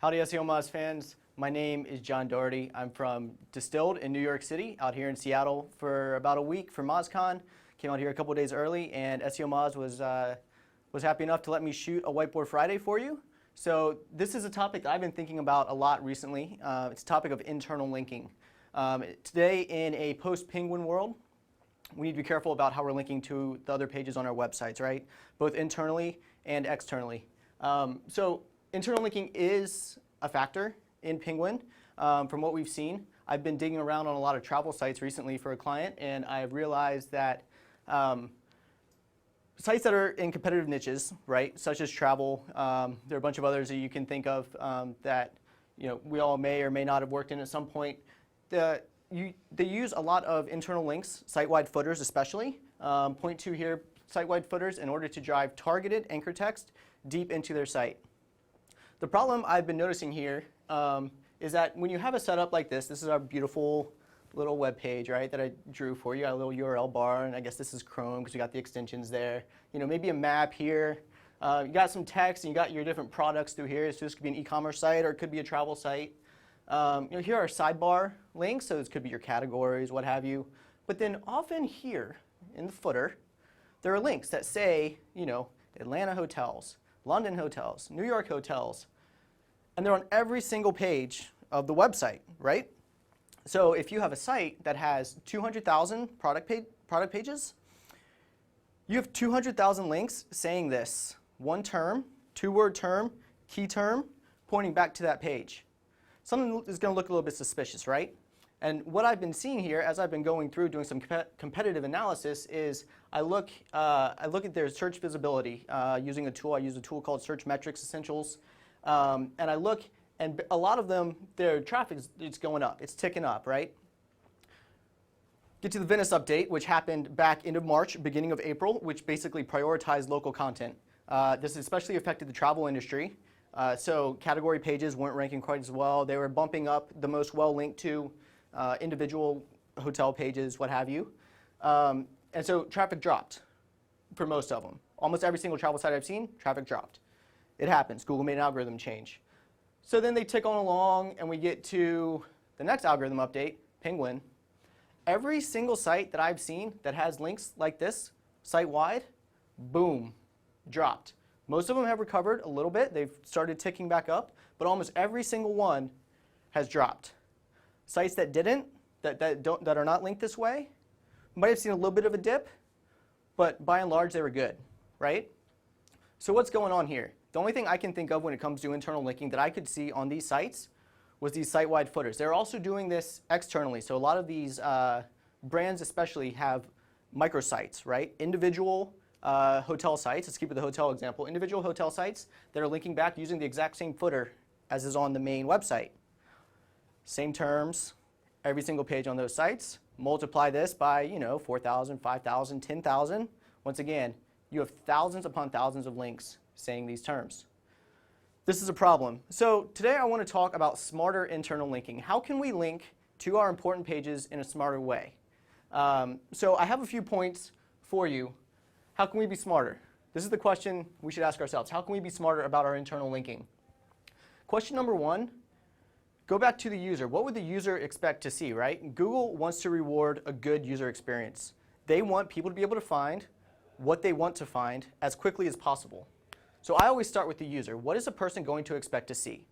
Howdy SEO Moz fans, my name is John Doherty. I'm from Distilled in New York City, out here in Seattle for about a week for MozCon. Came out here a couple days early, and SEO Moz was happy enough to let me shoot a Whiteboard Friday for you. So this is a topic that I've been thinking about a lot recently. It's a topic of internal linking. Today in a post-Penguin world, we need to be careful about how we're linking to the other pages on our websites, right? Both internally and externally. So internal linking is a factor in Penguin. From what we've seen, I've been digging around on a lot of travel sites recently for a client, and I've realized that sites that are in competitive niches, right, such as travel, there are a bunch of others that you can think of that we all may or may not have worked in at some point. They use a lot of internal links, site-wide footers especially. Point two here, site-wide footers in order to drive targeted anchor text deep into their site. The problem I've been noticing here is that when you have a setup like this is our beautiful little web page, right, that I drew for you. A little URL bar, and I guess this is Chrome because you got the extensions there. Maybe a map here. You got some text, and you got your different products through here. So this could be an e-commerce site, or it could be a travel site. Here are sidebar links, so this could be your categories, what have you. But then often here in the footer, there are links that say, Atlanta hotels, London hotels, New York hotels, and they're on every single page of the website, right? So if you have a site that has 200,000 product pages, you have 200,000 links saying this. One term, two-word term, key term, pointing back to that page. Something is going to look a little bit suspicious, right? And what I've been seeing here as I've been going through doing some competitive analysis is I look at their search visibility using a tool. I use a tool called Search Metrics Essentials. And I look, and a lot of them, their traffic is going up. It's ticking up, right? Get to the Venice update, which happened back end of March, beginning of April, which basically prioritized local content. This especially affected the travel industry. So category pages weren't ranking quite as well. They were bumping up the most well-linked to individual hotel pages, what have you. And so traffic dropped for most of them. Almost every single travel site I've seen, traffic dropped. It happens. Google made an algorithm change. So then they tick on along, and we get to the next algorithm update, Penguin. Every single site that I've seen that has links like this, site-wide, boom, dropped. Most of them have recovered a little bit. They've started ticking back up, but almost every single one has dropped. Sites that didn't, that are not linked this way, might have seen a little bit of a dip, but by and large, they were good, right? So what's going on here? The only thing I can think of when it comes to internal linking that I could see on these sites was these site-wide footers. They're also doing this externally. So a lot of these brands especially have microsites, right? Individual hotel sites, let's keep with the hotel example, individual hotel sites that are linking back using the exact same footer as is on the main website. Same terms, every single page on those sites. Multiply this by 4,000, 5,000, 10,000. Once again, you have thousands upon thousands of links saying these terms. This is a problem. So today I want to talk about smarter internal linking. How can we link to our important pages in a smarter way? So I have a few points for you. How can we be smarter? This is the question we should ask ourselves. How can we be smarter about our internal linking? Question number one, go back to the user. What would the user expect to see, right? Google wants to reward a good user experience. They want people to be able to find what they want to find as quickly as possible. So I always start with the user. What is a person going to expect to see?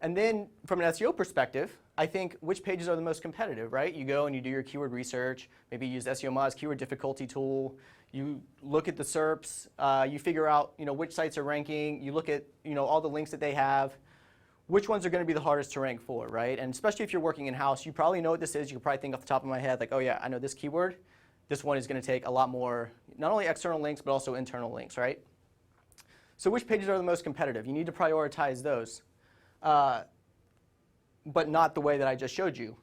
And then from an SEO perspective, I think which pages are the most competitive, right? You go and you do your keyword research, maybe use SEO Moz keyword difficulty tool, you look at the SERPs, you figure out which sites are ranking, you look at all the links that they have, which ones are going to be the hardest to rank for, right? And especially if you're working in-house, you probably know what this is. You can probably think off the top of my head, like, oh yeah, I know this keyword. This one is going to take a lot more, not only external links, but also internal links, right? So which pages are the most competitive? You need to prioritize those, but not the way that I just showed you.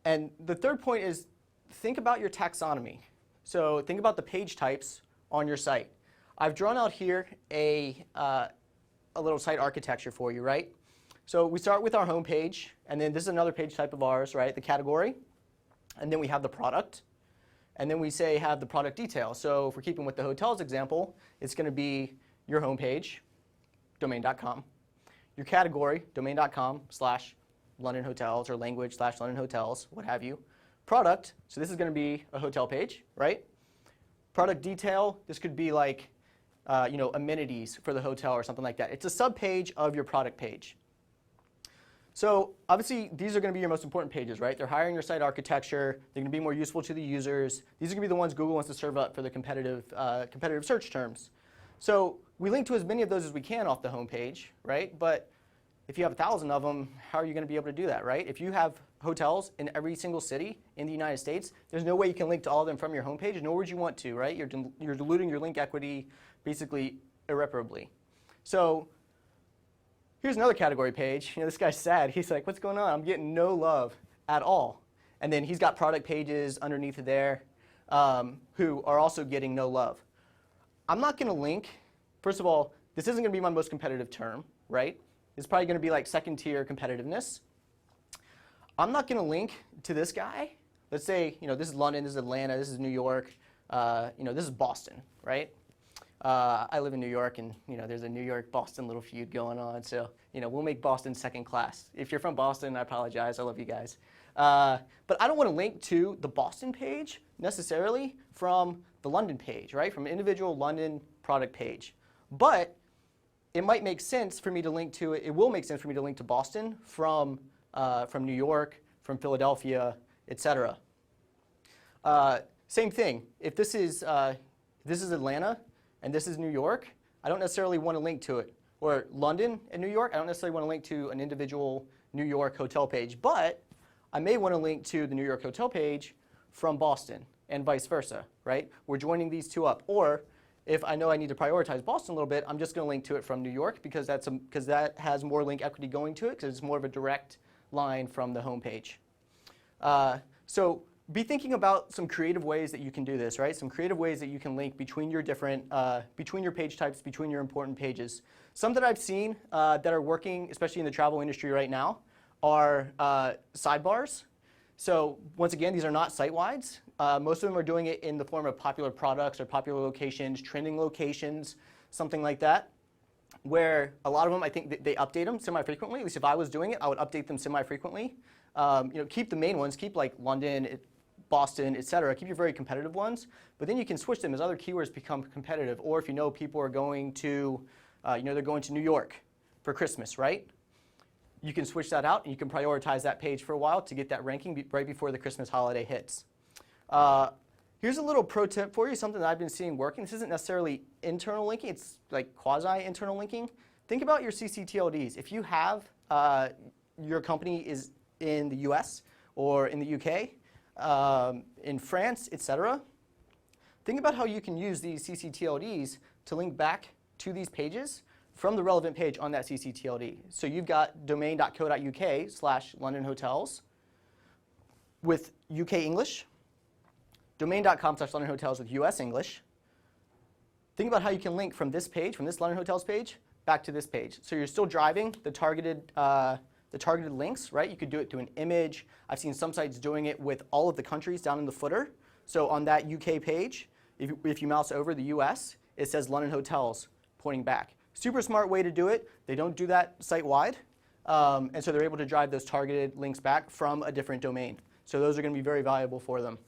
And the third point is think about your taxonomy. So think about the page types on your site. I've drawn out here a little site architecture for you, right? So we start with our home page, and then this is another page type of ours, right? The category, and then we have the product, and then we say have the product detail. So if we're keeping with the hotels example, it's going to be your home page, domain.com, your category, domain.com/London hotels or language/London hotels, what have you. Product, so this is going to be a hotel page, right? Product detail, this could be like, amenities for the hotel or something like that. It's a sub-page of your product page. So obviously, these are going to be your most important pages, right? They're hiring your site architecture. They're going to be more useful to the users. These are going to be the ones Google wants to serve up for the competitive search terms. So we link to as many of those as we can off the homepage, right? But if you have 1,000 of them, how are you going to be able to do that, right? If you have hotels in every single city in the United States, there's no way you can link to all of them from your homepage, nor would you want to, right? You're diluting your link equity basically irreparably. So here's another category page. This guy's sad. He's like, what's going on? I'm getting no love at all. And then he's got product pages underneath of there who are also getting no love. I'm not going to link. First of all, this isn't going to be my most competitive term, right? It's probably going to be like second tier competitiveness. I'm not going to link to this guy. Let's say, this is London, this is Atlanta, this is New York, this is Boston, right? I live in New York, and there's a New York-Boston little feud going on. So we'll make Boston second class. If you're from Boston, I apologize. I love you guys. But I don't want to link to the Boston page necessarily from the London page, right? From an individual London product page. But it might make sense for me to link to it. It will make sense for me to link to Boston from New York, from Philadelphia, etc. Same thing. If this is Atlanta and this is New York, I don't necessarily want to link to it. Or London and New York, I don't necessarily want to link to an individual New York hotel page, but I may want to link to the New York hotel page from Boston and vice versa, right? We're joining these two up. Or if I know I need to prioritize Boston a little bit, I'm just going to link to it from New York because that has more link equity going to it because it's more of a direct line from the home page. So be thinking about some creative ways that you can do this, right? Some creative ways that you can link between your different, between your page types, between your important pages. Some that I've seen that are working, especially in the travel industry right now, are sidebars. So once again, these are not site-wides. Most of them are doing it in the form of popular products or popular locations, trending locations, something like that, where a lot of them, I think they update them semi-frequently. At least if I was doing it, I would update them semi-frequently. Keep the main ones, keep like London, Boston, et cetera. Keep your very competitive ones, but then you can switch them as other keywords become competitive. Or if people are going to, they're going to New York for Christmas, right? You can switch that out and you can prioritize that page for a while to get that ranking right before the Christmas holiday hits. Here's a little pro tip for you, something that I've been seeing working. This isn't necessarily internal linking, it's like quasi-internal linking. Think about your CCTLDs. If you have, your company is in the US or in the UK, in France, etc. Think about how you can use these CCTLDs to link back to these pages from the relevant page on that CCTLD. So you've got domain.co.uk/London hotels with UK English, domain.com/London hotels with US English. Think about how you can link from this page, from this London hotels page, back to this page. So you're still driving the targeted links, right? You could do it to an image. I've seen some sites doing it with all of the countries down in the footer. So on that UK page, if you mouse over the US, it says London hotels pointing back. Super smart way to do it. They don't do that site-wide. And so they're able to drive those targeted links back from a different domain. So those are going to be very valuable for them.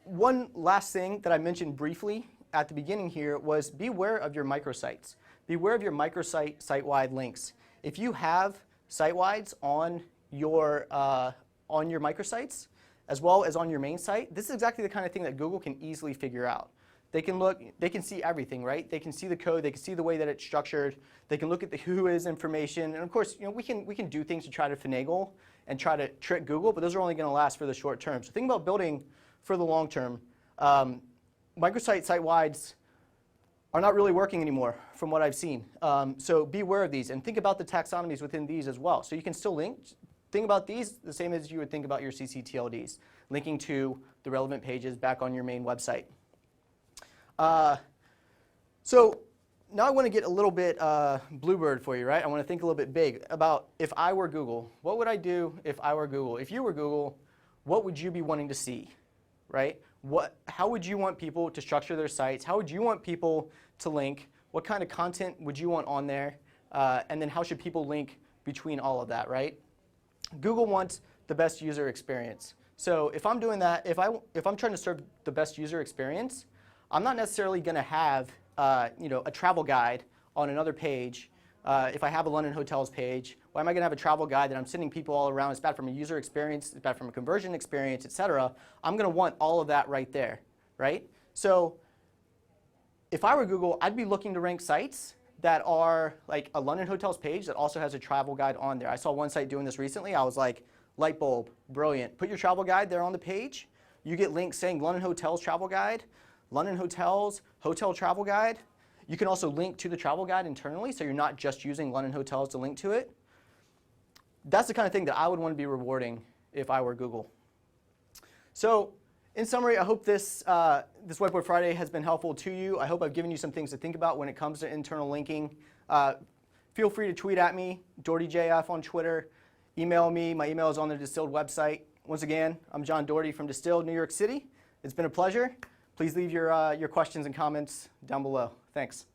One last thing that I mentioned briefly at the beginning here was beware of your microsites. Beware of your microsite site-wide links. If you have site-wides on your microsites, as well as on your main site, this is exactly the kind of thing that Google can easily figure out. They can see everything, right? They can see the code, they can see the way that it's structured, they can look at the who is information, and of course, we can do things to try to finagle and try to trick Google, but those are only going to last for the short term. So think about building for the long term. Microsite site-wides are not really working anymore from what I've seen. So beware of these and think about the taxonomies within these as well. So you can still link. Think about these the same as you would think about your CCTLDs, linking to the relevant pages back on your main website. So now I want to get a little bit bluebird for you, right? I want to think a little bit big about if I were Google. What would I do if I were Google? If you were Google, what would you be wanting to see, right? How would you want people to structure their sites? How would you want people to link? What kind of content would you want on there? and then how should people link between all of that, right? Google wants the best user experience. So if I'm doing that, if I'm trying to serve the best user experience, I'm not necessarily going to have a travel guide on another page. If I have a London hotels page, why am I going to have a travel guide that I'm sending people all around? It's bad from a user experience, it's bad from a conversion experience, etc. I'm going to want all of that right there, right? So if I were Google, I'd be looking to rank sites that are like a London hotels page that also has a travel guide on there. I saw one site doing this recently. I was like, light bulb, brilliant. Put your travel guide there on the page. You get links saying London hotels travel guide, London hotels, hotel travel guide. You can also link to the travel guide internally, so you're not just using London hotels to link to it. That's the kind of thing that I would want to be rewarding if I were Google. So in summary, I hope this Whiteboard Friday has been helpful to you. I hope I've given you some things to think about when it comes to internal linking. Feel free to tweet at me, DohertyJF on Twitter. Email me. My email is on the Distilled website. Once again, I'm John Doherty from Distilled, New York City. It's been a pleasure. Please leave your questions and comments down below. Thanks.